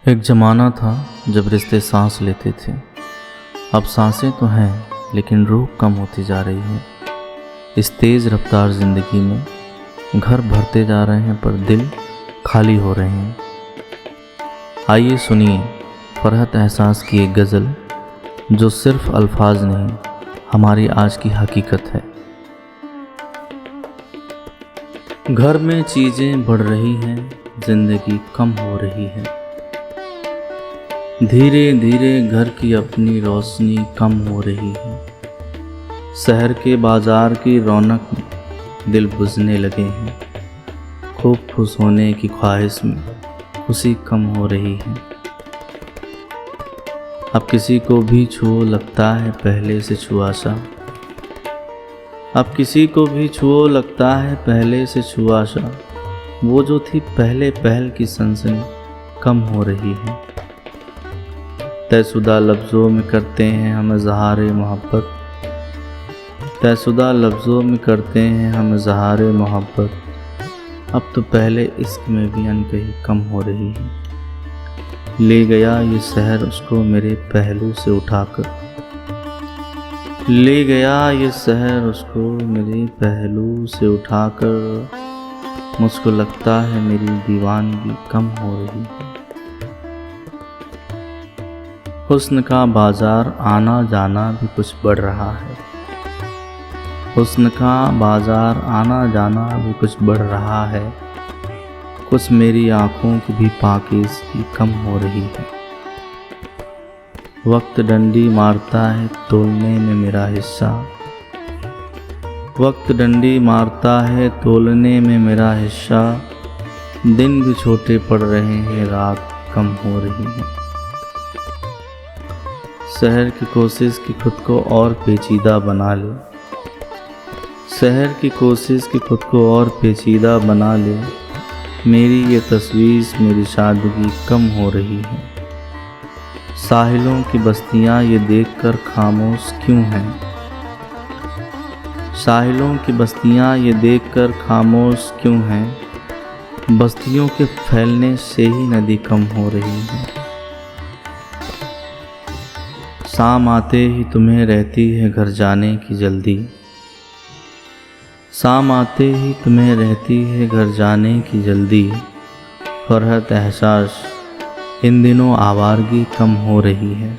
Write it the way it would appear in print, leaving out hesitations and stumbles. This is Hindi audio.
एक ज़माना था जब रिश्ते सांस लेते थे। अब सांसें तो हैं लेकिन रूह कम होती जा रही है। इस तेज़ रफ्तार ज़िंदगी में घर भरते जा रहे हैं पर दिल खाली हो रहे हैं। आइए सुनिए फरहत एहसास की एक गज़ल जो सिर्फ अल्फाज नहीं हमारी आज की हकीकत है। घर में चीज़ें बढ़ रही हैं, ज़िंदगी कम हो रही है। धीरे धीरे घर की अपनी रोशनी कम हो रही है। शहर के बाजार की रौनक में दिल बुझने लगे हैं। खूब खुश होने की ख्वाहिश में खुशी कम हो रही है। अब किसी को भी छुओ लगता है पहले से छुआ सा। अब किसी को भी छुओ लगता है पहले से छुआ सा। वो जो थी पहले पहल की सनसनी कम हो रही है। तयशुदा लफ्ज़ों में करते हैं हम इज़हारे मोहब्बत। तयशुदा लफ्ज़ों में करते हैं हम इज़हारे मोहब्बत। अब तो पहले इश्क में भी अनकही कम हो रही है। ले गया ये शहर उसको मेरे पहलू से उठाकर। ले गया ये शहर उसको मेरे पहलू से उठाकर। मुझको लगता है मेरी दीवानगी कम हो रही है। हुस्न का बाजार आना जाना भी कुछ बढ़ रहा है। हुस्न का बाजार आना जाना भी कुछ बढ़ रहा है। कुछ मेरी आँखों की भी पाकीज़गी कम हो रही है। वक्त डंडी मारता है तोलने में मेरा हिस्सा। वक्त डंडी मारता है तोलने में मेरा हिस्सा। दिन भी छोटे पड़ रहे हैं, रात कम हो रही है। शहर की कोशिश कि खुद को और पेचीदा बना ले। शहर की कोशिश कि खुद को और पेचीदा बना ले। मेरी ये तस्वीर मेरी सादगी कम हो रही है। साहिलों की बस्तियां ये देखकर खामोश क्यों हैं। साहिलों की बस्तियां ये देखकर खामोश क्यों हैं। बस्तियों के फैलने से ही नदी कम हो रही है। शाम आते ही तुम्हें रहती है घर जाने की जल्दी। शाम आते ही तुम्हें रहती है घर जाने की जल्दी। फरहत एहसास इन दिनों आवारगी कम हो रही है।